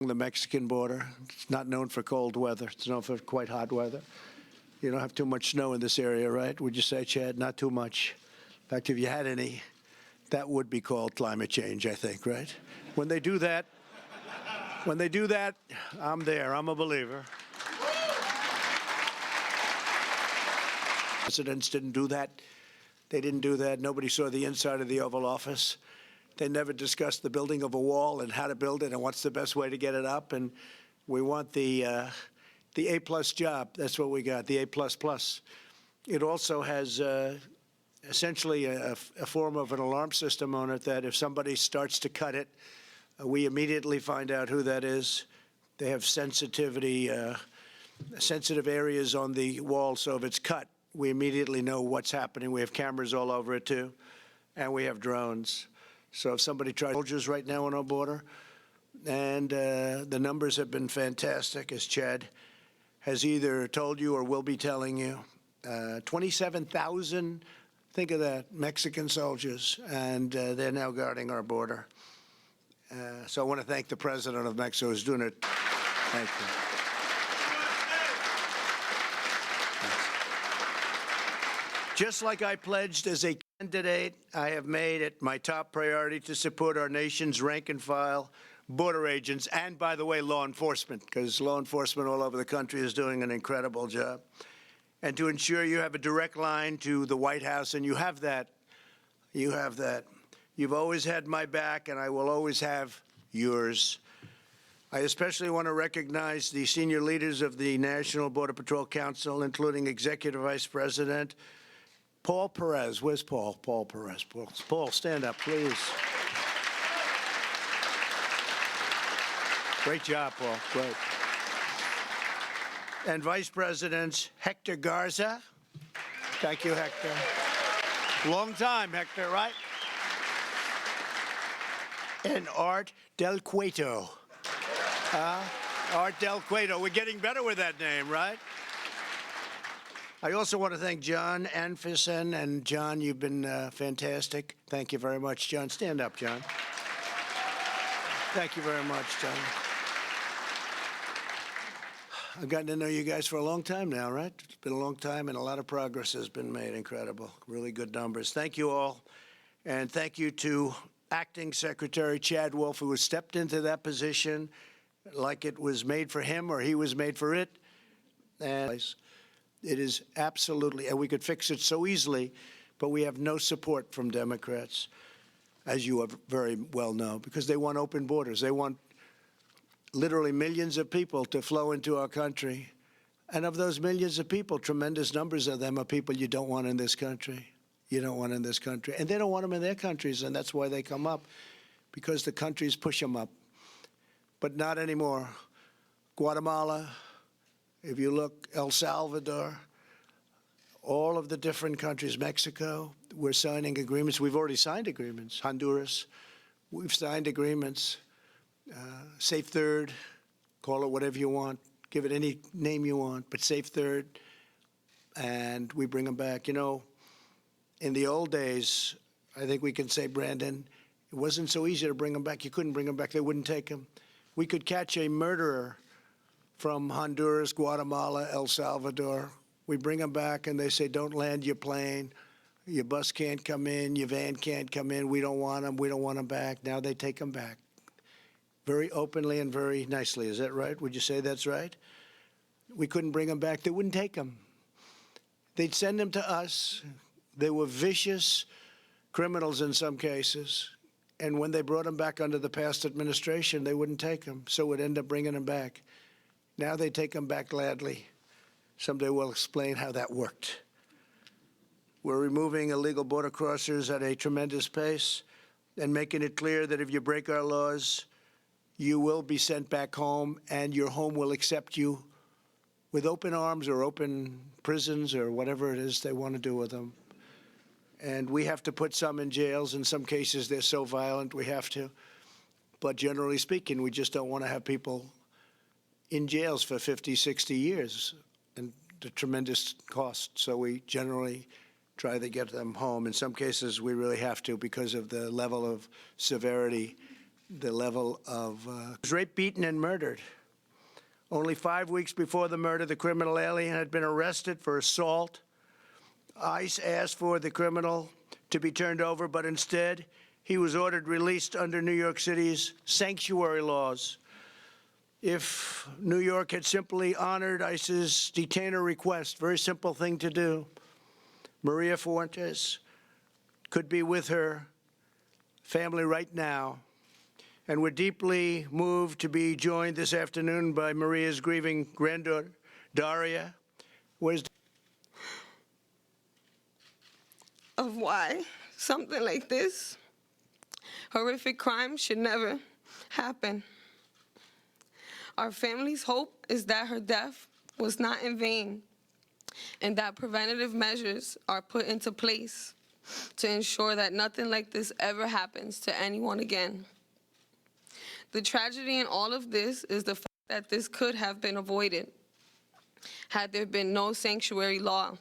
The Mexican border. It's not known for cold weather. It's known for quite hot weather. You don't have too much snow in this area, right? Would you say, Chad? Not too much. In fact, if you had any, that would be called climate change, I think, right? When they do that, I'm there. I'm a believer. Presidents didn't do that. They didn't do that. Nobody saw the inside of the Oval Office. They never discussed the building of a wall and how to build it and what's the best way to get it up. And we want the A-plus job. That's what we got, the A++. It also has essentially a form of an alarm system on it that if somebody starts to cut it, we immediately find out who that is. They have sensitive areas on the wall, so if it's cut, we immediately know what's happening. We have cameras all over it, too, and we have drones. So if somebody tries soldiers right now on our border, and the numbers have been fantastic, as Chad has either told you or will be telling you. 27,000, think of that, Mexican soldiers, and they're now guarding our border. So I want to thank the President of Mexico who's doing it. Thank you. Just like I pledged as a candidate, I have made it my top priority to support our nation's rank-and-file border agents and, by the way, law enforcement, because law enforcement all over the country is doing an incredible job, and to ensure you have a direct line to the White House, and you have that. You have that. You've always had my back, and I will always have yours. I especially want to recognize the senior leaders of the National Border Patrol Council, including Executive Vice President Paul Perez. Where's Paul? Paul Perez. Paul, stand up, please. Great job, Paul. Great. And Vice Presidents Hector Garza. Thank you, Hector. Long time, Hector, right? And Art Del Cueto. Art Del Cueto. We're getting better with that name, right? I also want to thank John Anfison. And John, you've been fantastic. Thank you very much, John. Stand up, John. Thank you very much, John. I've gotten to know you guys for a long time now, right? It's been a long time, and a lot of progress has been made. Incredible. Really good numbers. Thank you all. And thank you to Acting Secretary Chad Wolf, who has stepped into that position like it was made for him or he was made for it. And it is absolutely, and we could fix it so easily, but we have no support from Democrats, as you very well know, because they want open borders. They want literally millions of people to flow into our country. And of those millions of people, tremendous numbers of them are people you don't want in this country. You don't want in this country. And they don't want them in their countries, and that's why they come up, because the countries push them up. But not anymore. Guatemala, if you look, El Salvador, all of the different countries, Mexico, we're signing agreements. We've already signed agreements. Honduras, we've signed agreements. Safe Third, call it whatever you want, give it any name you want, but Safe Third, and we bring them back. You know, in the old days, I think we can say, Brandon, it wasn't so easy to bring them back. You couldn't bring them back. They wouldn't take them. We could catch a murderer from Honduras, Guatemala, El Salvador. We bring them back, and they say, don't land your plane. Your bus can't come in. Your van can't come in. We don't want them. We don't want them back. Now they take them back. Very openly and very nicely. Is that right? Would you say that's right? We couldn't bring them back. They wouldn't take them. They'd send them to us. They were vicious criminals in some cases. And when they brought them back under the past administration, they wouldn't take them. So we'd end up bringing them back. Now they take them back gladly. Someday we'll explain how that worked. We're removing illegal border crossers at a tremendous pace and making it clear that if you break our laws, you will be sent back home, and your home will accept you with open arms or open prisons or whatever it is they want to do with them. And we have to put some in jails. In some cases, they're so violent we have to. But generally speaking, we just don't want to have people in jails for 50, 60 years and the tremendous cost. So we generally try to get them home. In some cases, we really have to because of the level of severity the level of was raped, beaten, and murdered. Only 5 weeks before the murder, the criminal alien had been arrested for assault. ICE asked for the criminal to be turned over, but instead, he was ordered released under New York City's sanctuary laws. If New York had simply honored ICE's detainer request, very simple thing to do, Maria Fuentes could be with her family right now. And we're deeply moved to be joined this afternoon by Maria's grieving granddaughter, Daria. Of why something like this horrific crime should never happen. Our family's hope is that her death was not in vain and that preventative measures are put into place to ensure that nothing like this ever happens to anyone again. The tragedy in all of this is the fact that this could have been avoided had there been no sanctuary law.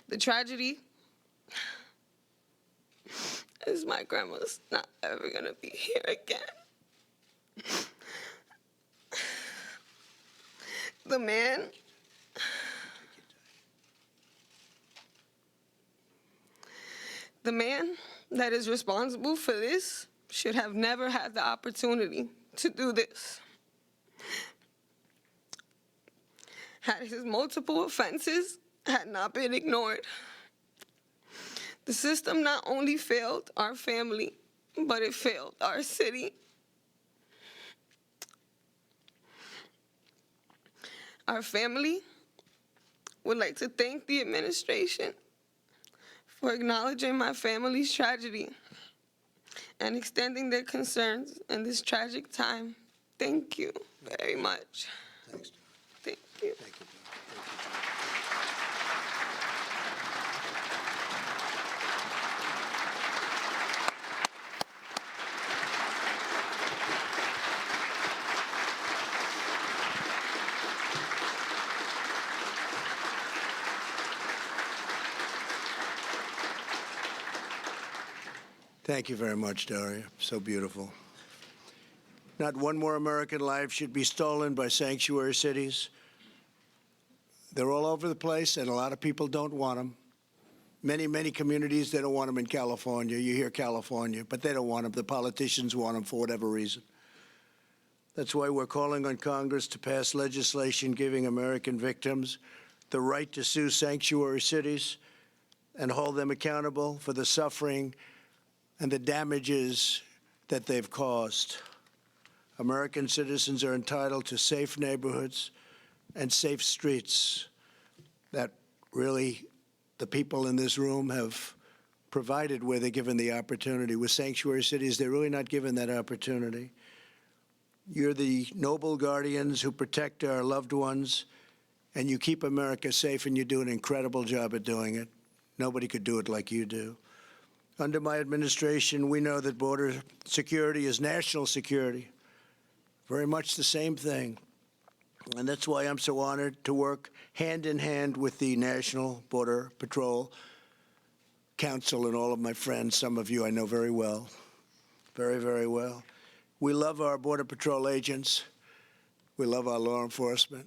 The tragedy is my grandma's not ever gonna be here again. The man that is responsible for this should have never had the opportunity to do this. Had his multiple offenses had not been ignored, the system not only failed our family, but it failed our city. Our family would like to thank the administration for acknowledging my family's tragedy and extending their concerns in this tragic time. Thank you very much. Thanks. Thank you. Thank you. Thank you very much, Daria. So beautiful. Not one more American life should be stolen by sanctuary cities. They're all over the place, and a lot of people don't want them. Many communities, they don't want them in California. You hear California, but they don't want them. The politicians want them for whatever reason. That's why we're calling on Congress to pass legislation giving American victims the right to sue sanctuary cities and hold them accountable for the suffering and the damages that they've caused. American citizens are entitled to safe neighborhoods and safe streets that really the people in this room have provided where they're given the opportunity. With sanctuary cities, they're really not given that opportunity. You're the noble guardians who protect our loved ones, and you keep America safe, and you do an incredible job at doing it. Nobody could do it like you do. Under my administration, we know that border security is national security, very much the same thing. And that's why I'm so honored to work hand in hand with the National Border Patrol Council and all of my friends. Some of you I know very well, very well. We love our Border Patrol agents. We love our law enforcement.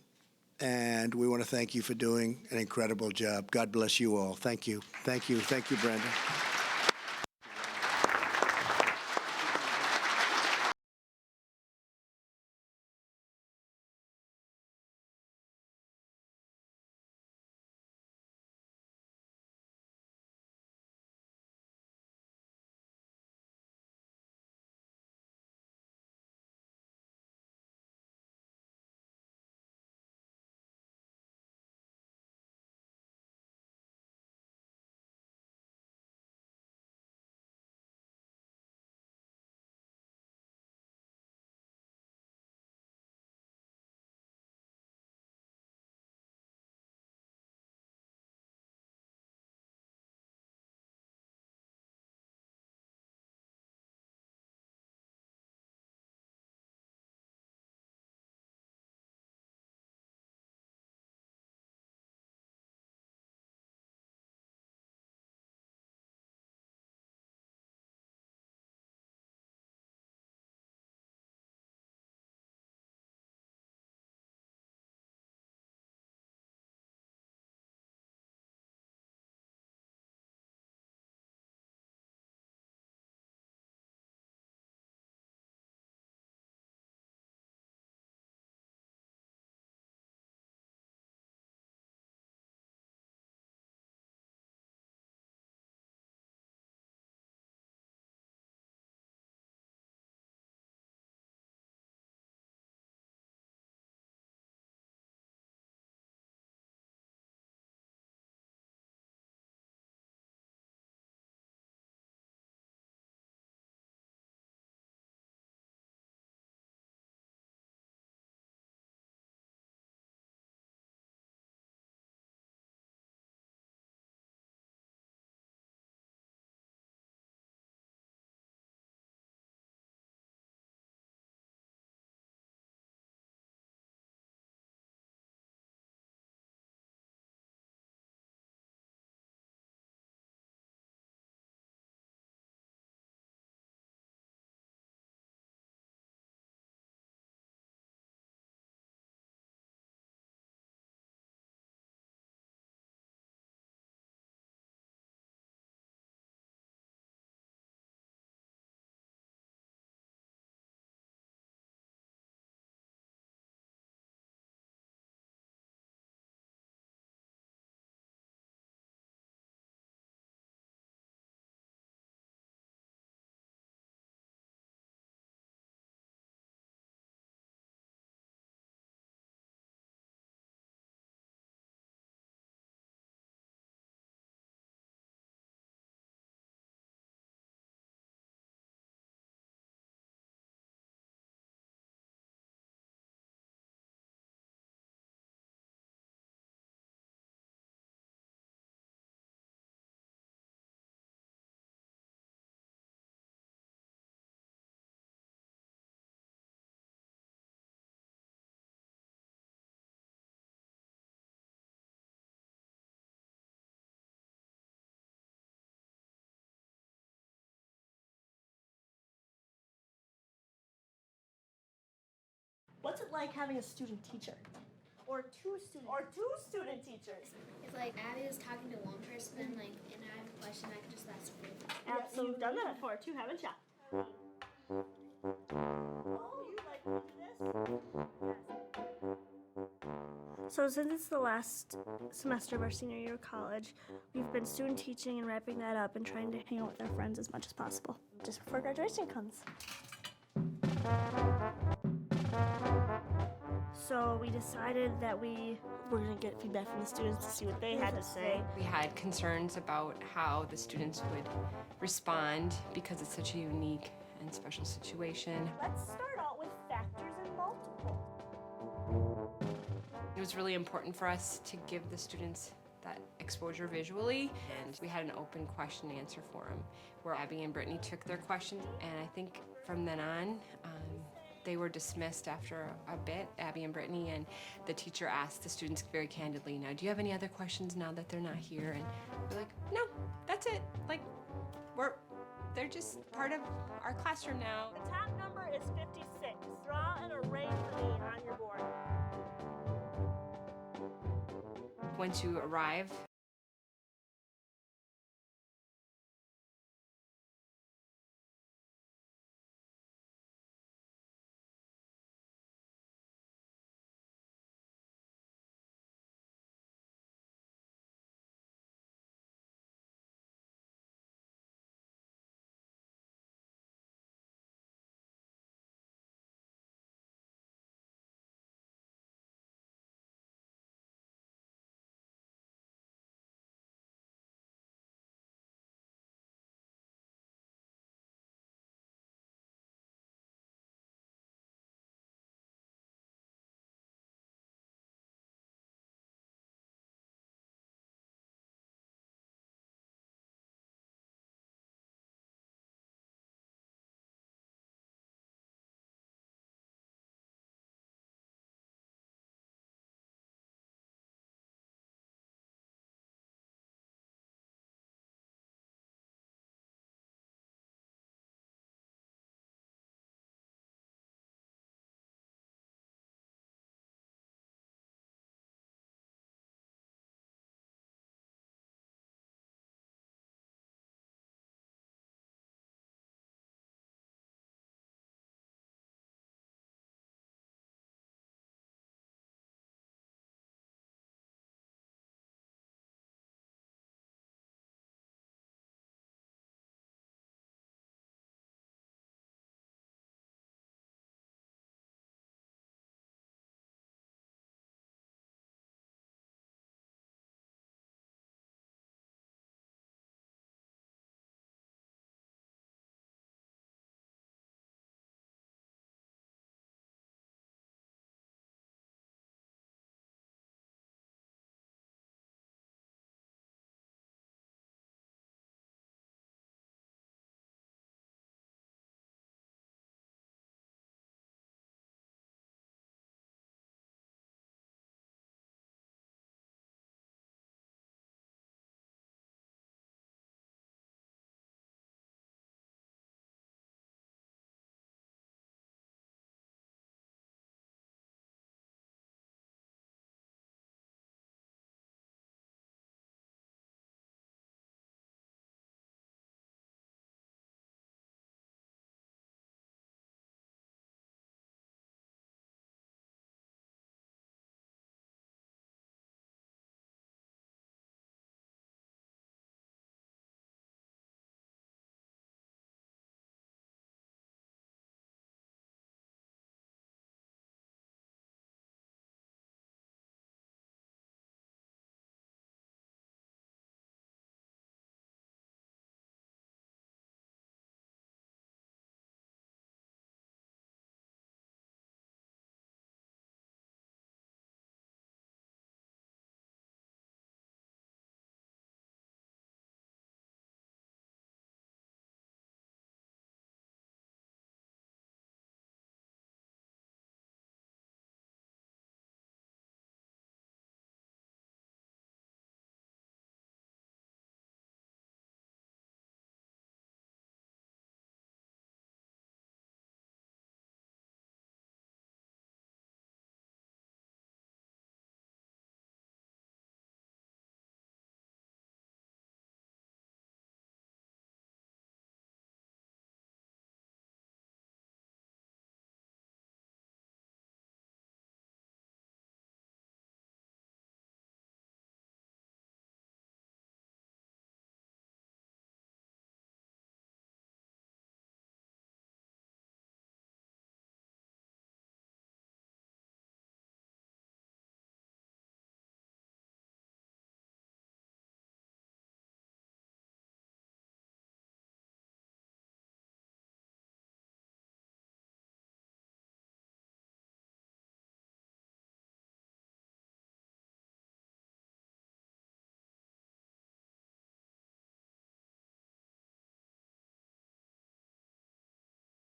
And we want to thank you for doing an incredible job. God bless you all. Thank you. Thank you. Thank you, Brandon. it like having a student teacher? Or two student teachers? If like Abby was talking to one person and and I have a question, I could just ask her. Absolutely. You've done that before too, haven't you? Oh, you like to do this? So since it's the last semester of our senior year of college, we've been student teaching and wrapping that up and trying to hang out with our friends as much as possible, just before graduation comes. So we decided that we were going to get feedback from the students to see what they had to say. We had concerns about how the students would respond because it's such a unique and special situation. Let's start out with factors and multiple. It was really important for us to give the students that exposure visually, and we had an open question and answer forum where Abby and Brittany took their questions, and I think from then on, they were dismissed after a bit, Abby and Brittany, and the teacher asked the students very candidly, now, do you have any other questions now that they're not here? And we're like, no, that's it. Like, they're just part of our classroom now. The top number is 56. Draw an array for me on your board. Once you arrive